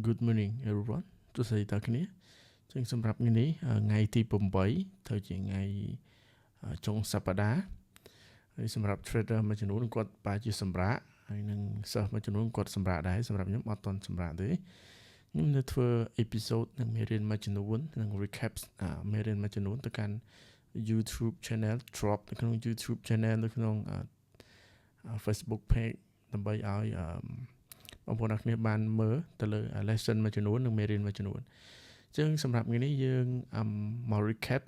Good morning everyone ទស្សនិកគ្នាចឹងសម្រាប់ថ្ងៃនេះថ្ងៃទី8ទៅជាថ្ងៃចុងសប្តាហ៍ហើយសម្រាប់ trader មួយចំនួនគាត់បែរជាសម្រាប់ហើយនឹងសិស្សមួយចំនួនគាត់សម្រាប់ដែរសម្រាប់ខ្ញុំអត់ទាន់សម្រាប់ទេខ្ញុំនៅធ្វើ episode នឹងមេរៀនមួយចំនួននឹង recap មេរៀនមួយចំនួនទៅកាន់ YouTube channel drop នៅក្នុង YouTube channel នៅក្នុងFacebook page ដើម្បីឲ្យបងប្អូនអ្នកគ្នាបានមើលទៅលើ lesson មួយចំនួននិងមេរៀនមួយចំនួនអញ្ចឹងសម្រាប់ថ្ងៃនេះយើងមក recap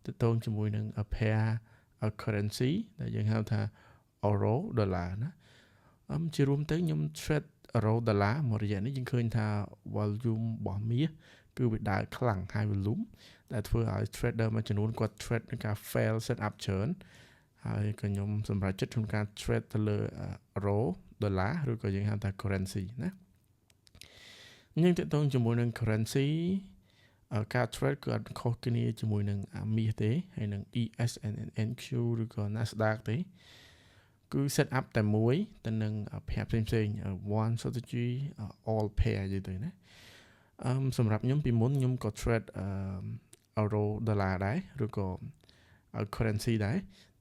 ទៅតងជាមួយនឹង pair currency ដែលយើងហៅថា euro dollar ណាជារួមទៅខ្ញុំ trade euro dollar មួយរយៈនេះយើងឃើញថា volume របស់មាសគឺវាដើរខ្លាំង high volume ដែលធ្វើឲ្យ trader មួយចំនួនគាត់ trade នឹងការ fail set up ច្រើនហើយក៏ខ្ញុំសម្រេចចិត្តក្នុងការ trade ទៅលើ euro dollar ឬក៏យើងហៅថា currency ណាយើងតើតងជាមួយនឹង currency ការ trade គឺអត់ខុសគ្នាជាមួយនឹងមាសទេហើយនឹង ESNNQ ឬក៏ Nasdaq ទេគឺ set up តែមួយទៅនឹង pair ផ្សេង one strategy all pair យល់ទៅណាសម្រាប់ខ្ញុំពីមុនខ្ញុំក៏ trade euro dollar ដែរឬក៏ currency ដែរ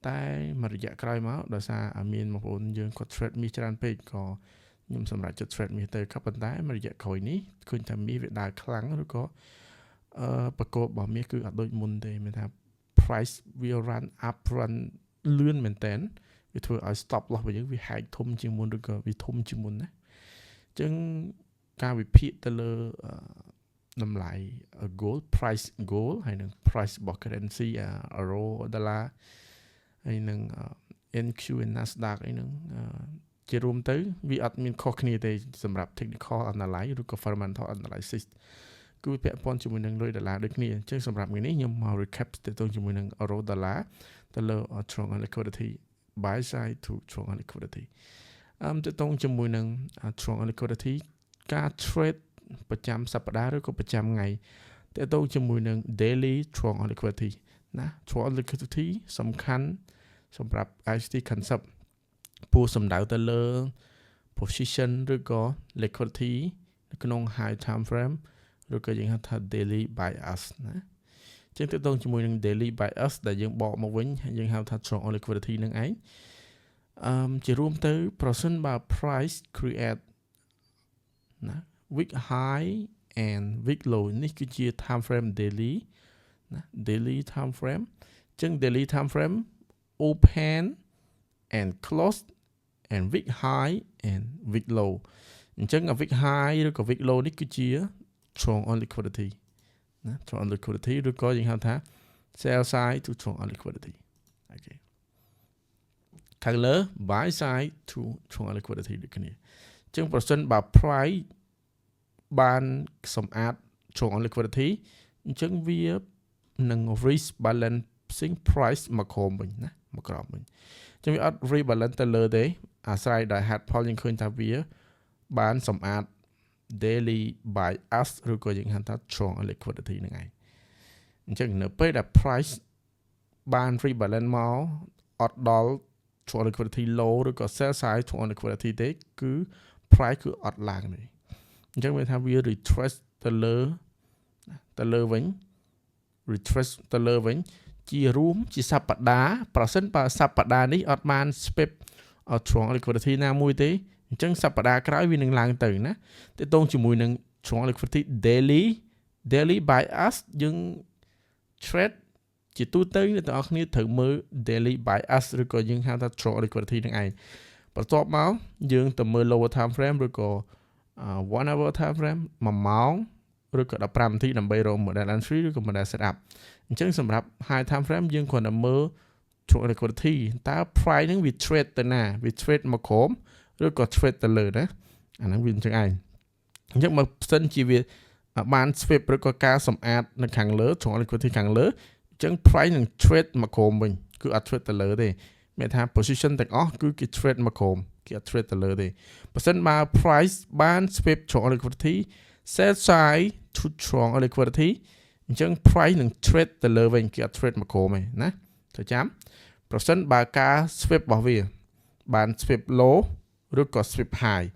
តែមួយរយៈក្រោយមកដោយសារមានបងប្អូនយើងគាត់ trade មាសច្រើនពេកក៏ខ្ញុំសម្រាប់ចិត្ត trade មាសទៅក៏ប៉ុន្តែមួយរយៈក្រោយនេះឃើញថាមាសវាដើរខ្លាំងឬក៏ប្រកបរបស់មាសគឺអត់ដូចមុនទេមានថា price will run up run លឿនមែនតើវាធ្វើឲ្យ stop loss របស់យើងវាហែកធំជាងមុនឬក៏វាធំជាងមុនណាអញ្ចឹងការវិភាគទៅលើតម្លៃ gold price gold ហើយនឹង price របស់ currency euro dollar ហើយនឹង NQ and Nasdaq អីហ្នឹងជារួមទៅវាអត់មានខុសគ្នាទេសម្រាប់ technical analysis ឬក៏ fundamental analysis គឺពាក់ព័ន្ធជាមួយនឹងលុយដុល្លារដូចគ្នាអញ្ចឹងសម្រាប់ថ្ងៃនេះខ្ញុំមក recap ទៅជាមួយនឹង euro dollar ទៅលើ strong liquidity buy side to strong liquidity ទៅតងជាមួយនឹង strong liquidity ការ trade ប្រចាំសប្តាហ៍ឬក៏ប្រចាំថ្ងៃទៅតងជាមួយនឹង daily strong liquidity ណា strong liquidity សំខាន់សម្រាប់ ICT concept ពូសំដៅទៅលើ position ឬក៏ liquidity នៅក្នុង high time frame ឬក៏យើងហៅថា daily bias ណាចឹងទៅតងជាមួយនឹង daily bias ដែលយើងបកមកវិញយើងហៅថា strong liquidity នឹងឯងជារួមទៅប្រសិនបើ price create ណា week high and week low នេះគឺជា time frame daily ណា daily time frame ចឹង daily time frame open and close and week high and week low អញ្ចឹង week high ឬក៏ week low នេះគឺជា strong on liquidity ណា strong on liquidity ឬក៏យើងហៅថា sell side to strong on liquidity អូខេខាងលើ buy side to strong on liquidity ដូចគ្នាអញ្ចឹងប្រសិនបើ price បានសម្អាត strong on liquidity អញ្ចឹងវានឹង risk balancing price មកក្រោមវិញណាមកក្រោមវិញអញ្ចឹងវាអត់ rebalance ទៅលើទេអាស្រ័យដោយ hard fall យើងឃើញថាវាបានសម្អាត daily bias ឬក៏យើងហៅថា strong liquidity ហ្នឹងឯងអញ្ចឹងនៅពេលដែល price បាន rebalance មកអត់ដល់ strong liquidity low ឬក៏ sell side strong liquidity ទេគឺ price គឺអត់ឡើងទេអញ្ចឹងវាថាវា retrace ទៅលើវិញ retrace ទៅលើវិញជារួមជាសប្តាហ៍ប្រសិនបើសប្តាហ៍នេះអត់បាន spip strong liquidity ណាមួយទេអញ្ចឹងសប្តាហ៍ក្រោយវានឹងឡើងទៅណាទៅតងជាមួយនឹង strong liquidity daily bias យើង trade ជាទូទៅអ្នកទាំងអស់គ្នាត្រូវមើល daily bias ឬក៏យើងហៅថា strong liquidity នឹងឯងបន្ទាប់មកយើងទៅមើល lower time frame ឬក៏ 1 hour time frame 1ម៉ោងឬក៏15នាទីដើម្បីរក model entry ឬក៏ model setup អញ្ចឹងសម្រាប់ high time frame យើងគ្រាន់តែមើល strong liquidity តើ price ហ្នឹងវា trade ទៅណាវា trade មកក្រោមឬក៏ trade ទៅលើណាអាហ្នឹងវាអញ្ចឹងឯងអញ្ចឹងបើសិនជាវាបាន sweep ឬក៏ការសម្អាតនៅខាងលើ strong liquidity ខាងលើអញ្ចឹង price នឹង trade មកក្រោមវិញគឺអត់ trade ទៅលើទេមានថា position ទាំងអស់គឺគេ trade មកក្រោមគេអត់ trade ទៅលើទេបើសិនបើ price បាន sweep strong liquidity sell side to strong liquidity អញ្ចឹង price នឹង trade ទៅលើវិញគេអត់ trade មកក្រោមទេណាត្រូវចាំប្រសិនបើការ sweep របស់វាបាន sweep low ឬក៏ sweep high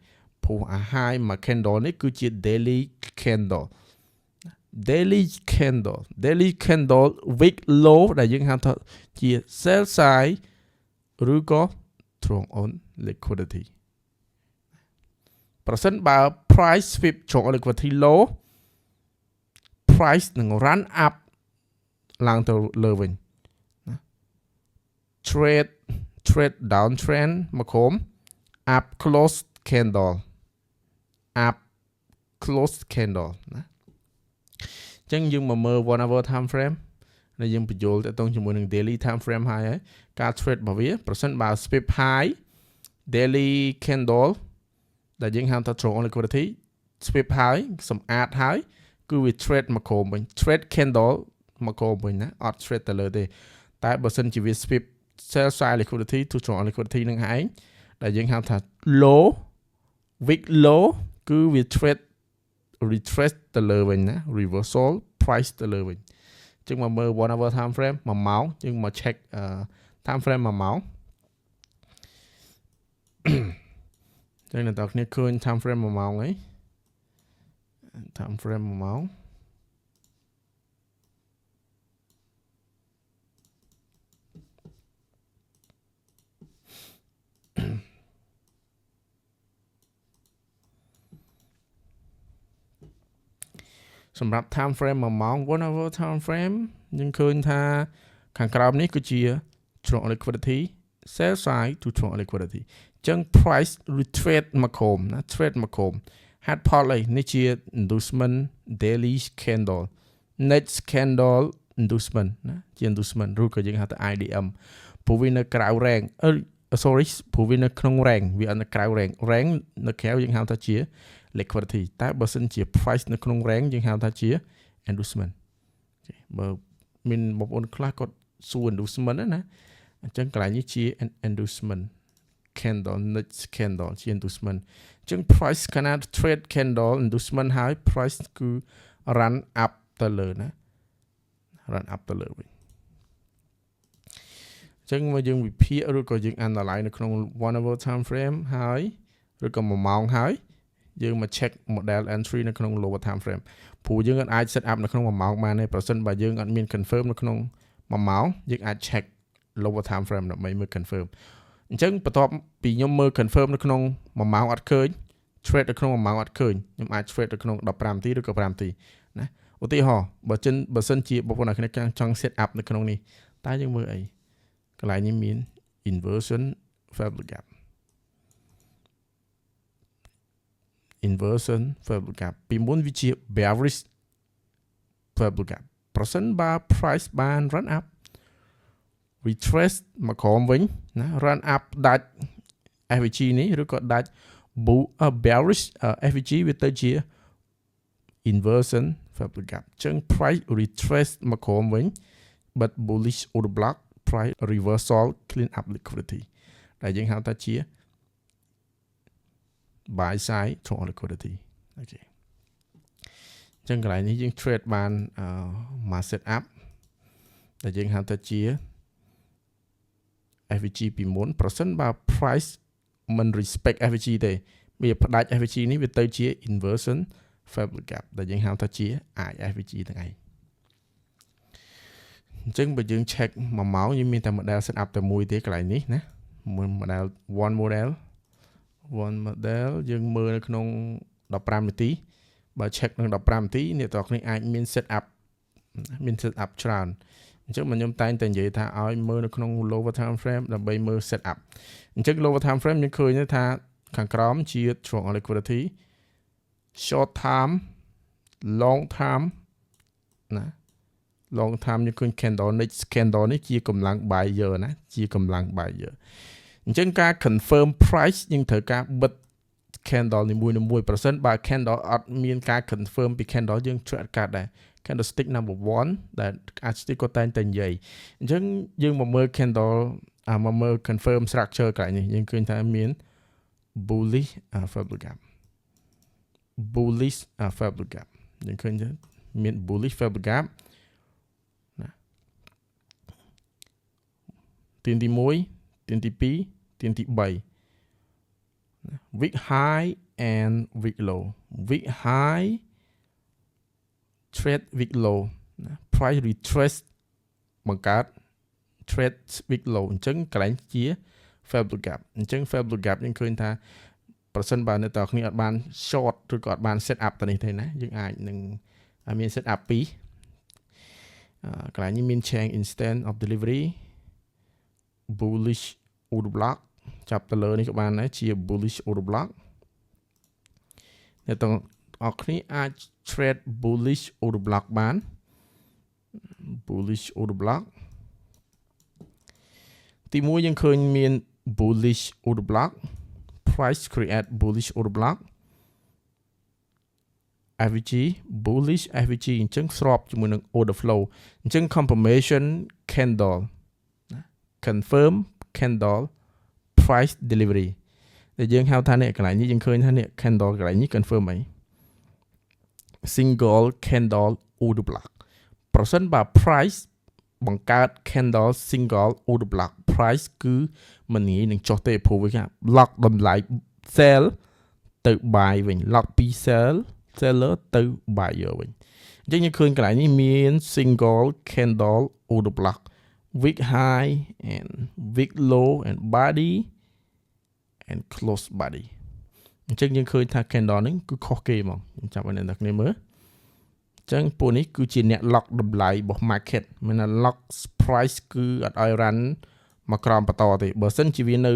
ព្រោះអា high មួយ candle នេះគឺជា daily candle daily candle week low ដែលយើងហៅថាជា sell side ឬក៏ strong on liquidity ប្រសិនបើ price sweep strong on liquidity low price នឹង run up ឡើងទៅលើវិញណា trade downtrend មកក្រុម up close candle ណាចឹងយើងមកមើល 1 hour time frame ដែលយើងបញ្យល់ទៅតងជាមួយនឹង daily time frame ហើយការ trade របស់វាប្រសិនបើ sweep high daily candle ដែលយើងហៅថា strong on liquidity sweep high សម្អាតហើយគឺវា trade មកក្រុមវិញ trade candle មកក្រុមវិញណាអត់ trade ទៅលើទេតែបើសិនជាវា sweep sell side liquidity to strong on liquidity នឹងឯងដែលយើងហៅថា low week low គឺវា trade retrace ទៅលើវិញណា reversal price ទៅលើវិញចឹងមកមើល 1 hour time frame 1ម៉ោងយើងមក check time frame 1ម៉ោងចឹងអ្នកនរគ្នាឃើញ time frame 1ម៉ោងអី time frame 1ម៉ោងសម្រាប់ time frame 1ម៉ោង 1 hour time frame យើងឃើញថាខាងក្រោមនេះគឺជា strong liquidity sell side to strong liquidity ចឹង price retrace មកក្រុមណា trade មកក្រុម head pot នេះជា inducement daily candle next candle inducement ណាជា inducement ឬក៏យើងហៅថា IDM ព្រោះវានៅក្រៅ rank sorry ព្រោះវានៅក្នុង rank វាអត់នៅក្រៅ rank នៅក្រៅយើងហៅថាជា liquidity តែបើសិនជា price នៅក្នុង rank យើងហៅថាជា inducement បើមានបងប្អូនខ្លះគាត់សួរ inducement ណាអញ្ចឹងកន្លែងនេះជា inducement candle next candle ជា inducement អញ្ចឹង price កាលណា trade candle inducement ហើយ price គឺ run up ទៅលើណា run up ទៅលើវិញអញ្ចឹងមកយើងវិភាគឬក៏យើង analyze នៅក្នុង 1 hour time frame ហើយឬក៏1ម៉ោងហើយយើងមក check model entry នៅក្នុង lower time frame ព្រោះយើងអាច set up នៅក្នុង1ម៉ោងបានទេប្រសិនបើយើងអត់មាន confirm នៅក្នុង1ម៉ោងយើងអាច check lower time frame ដើម្បីមើល confirm អញ្ចឹងបន្ទាប់ពីខ្ញុំមើល confirm នៅក្នុង1ម៉ោងអត់ឃើញ trade នៅក្នុង1ម៉ោងអត់ឃើញខ្ញុំអាច trade នៅក្នុង15នាទីឬក៏5នាទីណាឧទាហរណ៍បើសិនជាបងប្អូនអ្នកគ្នាចង់ set up នៅក្នុងនេះតែយើងមើលអីកន្លែងនេះមាន inversion fair gap inversion fair gap ពីមុនវាជា bearish fair gap ប្រសិនបើ price បាន run up retrace មកក្រុមវិញណា run up ដាច់ FVG នេះឬក៏ដាច់ bearish FVG វាទៅជា inversion fair gap ចឹង price retrace មកក្រុមវិញ but bullish order block price reversal clean up liquidity ដែលយើងហៅថាជា buy side strong liquidity អូខេចឹងកន្លែងនេះយើង trade បានមក set up ដែលយើងហៅថាជា FVG ពីមុនប្រសិនបើ price មិន respect FVG ទេវាផ្ដាច់ FVG នេះវាទៅជា inversion fair gap ដែលយើងហៅថាជា IFVG ទាំងឯងអញ្ចឹងបើយើង check 1ម៉ោងយើងមានតែ model set up តែមួយទេកន្លែងនេះណា model one model យើងមើលនៅក្នុង15នាទីបើ check ក្នុង15នាទីអ្នកទាំងគ្នាអាចមាន set up ច្រើនអញ្ចឹងខ្ញុំតែងតែនិយាយថាឲ្យមើលនៅក្នុង lower time frame ដើម្បីមើល set up អញ្ចឹង lower time frame យើងឃើញថាខាងក្រោមជា strong liquidity short term long term ណា long term យើងឃើញ candle next candle នេះជាកម្លាំង buyer ណាជាកម្លាំង buyer អញ្ចឹងការ confirm price យើងត្រូវការបិទ candle នីមួយៗប្រសិនបើ candle អត់មានការ confirm ពី candle យើងជួយអត់កាត់ដែរ candlestick number 1 ដែល artistic ក៏តែងតែនិយាយអញ្ចឹងយើងមកមើល candle មកមើល confirm structure កន្លែងនេះយើងឃើញថាមាន bullish fair gapយើងឃើញមាន bullish fair gap ណាទៀនទី1ទៀនទី2ទៀនទី3 week high and wick low wick high trade wick low price retrace បង្កើត trade wick low អញ្ចឹងកន្លែងជា fair blue gap អញ្ចឹង fair blue gap យើងឃើញថាប្រសិនបើអ្នកទាំងគ្នាអត់បាន short ឬក៏អត់បាន set up ទៅនេះទេណាយើងអាចនឹងមាន set up ពីកន្លែងនេះមាន change instant of delivery bullish order block ចាប់ទៅលើនេះក៏បានដែរជា bullish order block អ្នកទាំងអស់គ្នាអាច trade bullish order block បាន bullish order block ទី1យើងឃើញមាន bullish order block price create bullish order block FVG bullish FVG អញ្ចឹងស្របជាមួយនឹង order flow អញ្ចឹង confirmation candle confirm candle price delivery ដែលយើងហៅថានេះកន្លែងនេះយើងឃើញថានេះ candle កន្លែងនេះ confirm អី single candle order block ប្រសិនបើ price បង្កើត candle single order block price គឺមិនងាយនឹងចុះទេព្រោះវា lock តម្លៃ sell ទៅ buy វិញ lock ពី seller ទៅ buyer វិញអញ្ចឹងយើងឃើញកន្លែងនេះមាន single candle order block wick high and wick low and body and close body អញ្ចឹងយើងឃើញថា candle ហ្នឹងគឺខុសគេហ្មងខ្ញុំចាប់ឲ្យអ្នកគ្នាមើលអញ្ចឹងពួកនេះគឺជាអ្នក lock តម្លៃរបស់ market មានថា lock price គឺអត់ឲ្យ run មកក្រោមបន្តទេបើសិនជាវានៅ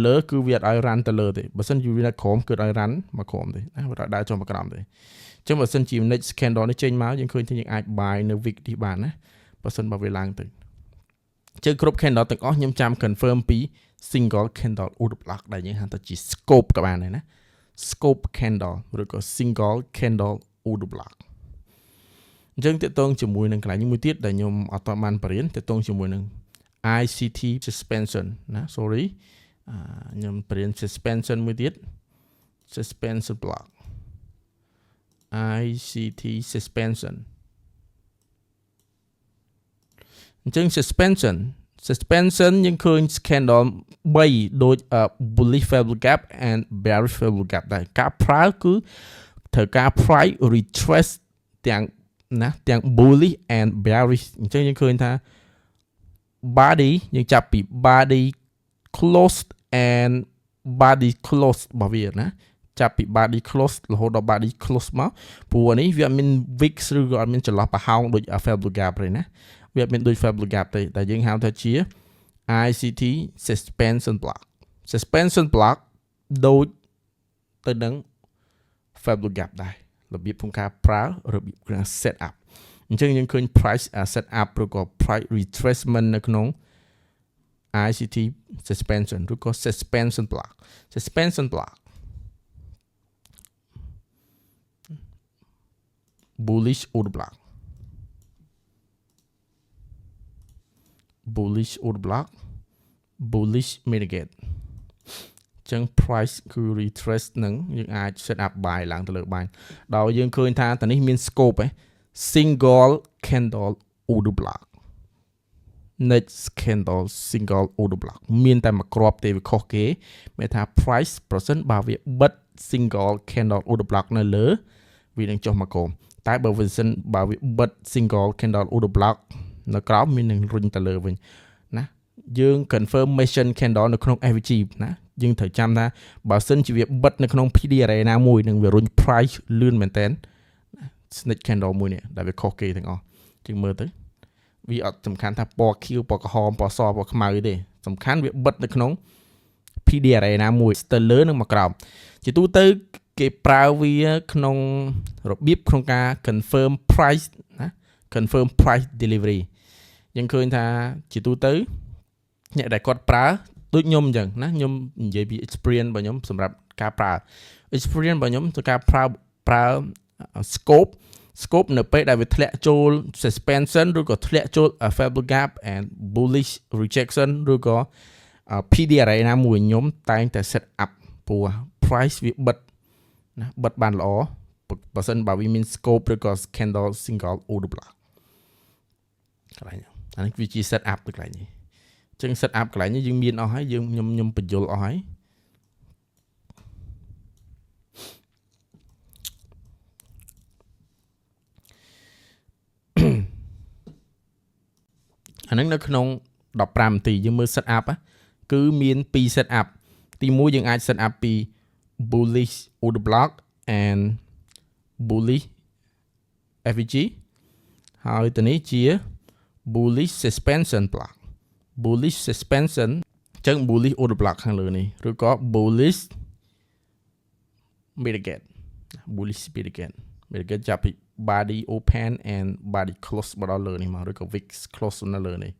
លើគឺវាអត់ឲ្យ run ទៅលើទេបើសិនជាវានៅក្រោមគឺអត់ឲ្យ run មកក្រោមទេណាវាអត់ដើរចុះមកក្រោមទេអញ្ចឹងបើសិនជា next candle នេះចេញមកយើងឃើញថាយើងអាច buy នៅ wick នេះបានណាបើសិនបើវាឡើងទៅអញ្ចឹងគ្រប់ candle ទាំងអស់ខ្ញុំចាំ confirm ពី single candle order block ដែលយើងហៅថាជា scope ក៏បានដែរណា scope candle ឬក៏ single candle order block អញ្ចឹងតកតងជាមួយនឹងកន្លែងនេះមួយទៀតដែលខ្ញុំអត់ទាន់បានបរៀនតកតងជាមួយនឹង ICT suspension ណា sorry ខ្ញុំបរៀន suspension មួយទៀត suspension block ICT suspension អញ្ចឹង suspension យើងឃើញ candle 3ដូច bullish fair blue gap and bearish fair blue gap ដែរការប្រើគឺត្រូវការ price retrace ទាំង bullish and bearish អញ្ចឹងយើងឃើញថា body យើងចាប់ពី body close and body close របស់វាណាចាប់ពី body close រហូតដល់ body close មកព្រោះនេះវាអត់មាន wick ឬក៏អត់មានចន្លោះប្រហោងដូច fair blue gap ទេណាវាអត់មានដូច fair blue gap ទេតែយើងហៅថាជា ICT suspension block ដូចទៅនឹង fair blue gap ដែររបៀបក្នុងការប្រើរបៀបក្នុង set up អញ្ចឹងយើងឃើញ price set up ឬក៏ price retracement នៅក្នុង ICT suspension ឬក៏ suspension block bullish order block bullish mitigate អញ្ចឹង price គឺ retrace នឹងយើងអាច set up buy ឡើងទៅលើបានដោយយើងឃើញថាតានេះមាន scope single candle order block next candle single order block មានតែមួយគ្រាប់ទេវាខុសគេមានថា price ប្រសិនបើវាបិទ single candle order block នៅលើវានឹងចុះមកក្រោមតែបើវាបិទ single candle order block នៅក្រោមមាននឹងរុញទៅលើវិញណាយើង confirmation candle នៅក្នុង FVG ណាយើងត្រូវចាំថាបើសិនជាវាបិទនៅក្នុង PD array ណាមួយនឹងវារុញ price លឿនមែនតើ snake candle មួយនេះដែលវាខុសគេទាំងអស់ជាងមើលទៅវាអត់សំខាន់ថាពណ៌ខៀវពណ៌ក្រហមពណ៌សពណ៌ខ្មៅទេសំខាន់វាបិទនៅក្នុង PD array ណាមួយទៅលើនិងមកក្រោមជាទូទៅគេប្រើវាក្នុងរបៀបក្នុងការ confirm price ណា confirm price delivery យើងឃើញថាជាទូទៅអ្នកដែលគាត់ប្រើដូចខ្ញុំអញ្ចឹងណាខ្ញុំនិយាយពី experience របស់ខ្ញុំសម្រាប់ការប្រើ experience របស់ខ្ញុំទៅការប្រើ scope នៅពេលដែលវាធ្លាក់ចូល suspension ឬក៏ធ្លាក់ចូល fair blue gap and bullish rejection ឬក៏ PD array ណាមួយខ្ញុំតែងតែ set up ព្រោះ price វាបិទណាបិទបានល្អបើសិនបើវាមាន scope ឬក៏ candle single order block កន្លែងអានេះវាជា set up ទៅកន្លែងនេះអញ្ចឹង set up កន្លែងនេះយើងមានអស់ហើយខ្ញុំបញ្យល់អស់ហើយ អាហ្នឹងនៅក្នុង15នាទីយើងមើល set up គឺមាន2 set up ទី1យើងអាច set up ពី bullish order block and bullish FVG ហើយទៅនេះជា bullish suspension block bullish suspension អញ្ចឹង bullish order block ខាងលើនេះឬក៏ bullish mitigate bullish mitigate ចាប់ពី body open and body close មកដល់លើនេះមកឬក៏ VIX close នៅលើនេះ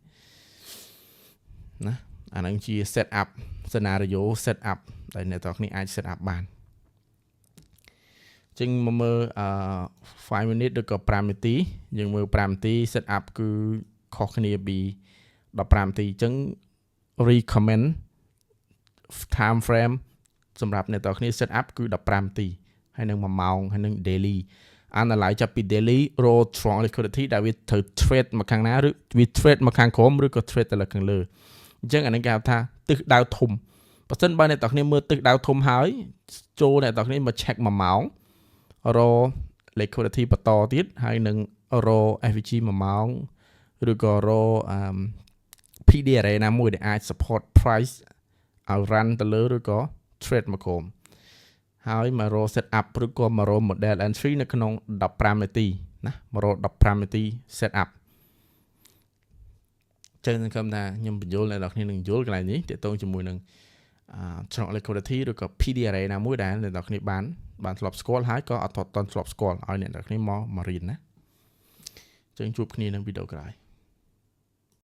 ណាអាហ្នឹងជា set up scenario set up ដែលអ្នកទាំងគ្នាអាច set up បានចឹងមកមើល5 minute ឬក៏5នាទីយើងមើល5នាទី set up គឺខុសគ្នាពី15នាទីចឹង recommend time frame សម្រាប់អ្នកទាំងគ្នា set up គឺ15នាទីហើយនឹង1ម៉ោងហើយនឹង daily analyze ចាប់ពី daily raw strong liquidity ដែលវាត្រូវ trade មកខាងណាឬវា trade មកខាងក្រោមឬក៏ trade ទៅលើខាងលើអញ្ចឹងអានេះគេហៅថាទិសដៅធំបើសិនបើអ្នកទាំងគ្នាមើលទិសដៅធំហើយចូលអ្នកទាំងគ្នាមក check 1ម៉ោង raw liquidity បន្តទៀតហើយនឹង raw FVG 1ម៉ោងឬក៏ raw PD array ណាមួយដែលអាច support price ឲ្យ run ទៅលើឬក៏ trade មកក្រោមហើយមក raw set up ឬក៏មក raw model entry នៅក្នុង15នាទីណាមក raw 15នាទី set up ចឹងសង្ឃឹមថាខ្ញុំបញ្យល់អ្នកនរគ្នានឹងយល់កន្លែងនេះទាក់ទងជាមួយនឹងច្រក liquidity ឬក៏ PD array ណាមួយដែលអ្នកនរគ្នាបានធ្លាប់ស្គាល់ហើយក៏អត់ទាន់ធ្លាប់ស្គាល់ឲ្យអ្នកនរគ្នាមករៀនណាចឹងជួបគ្នានៅវីដេអូក្រោយ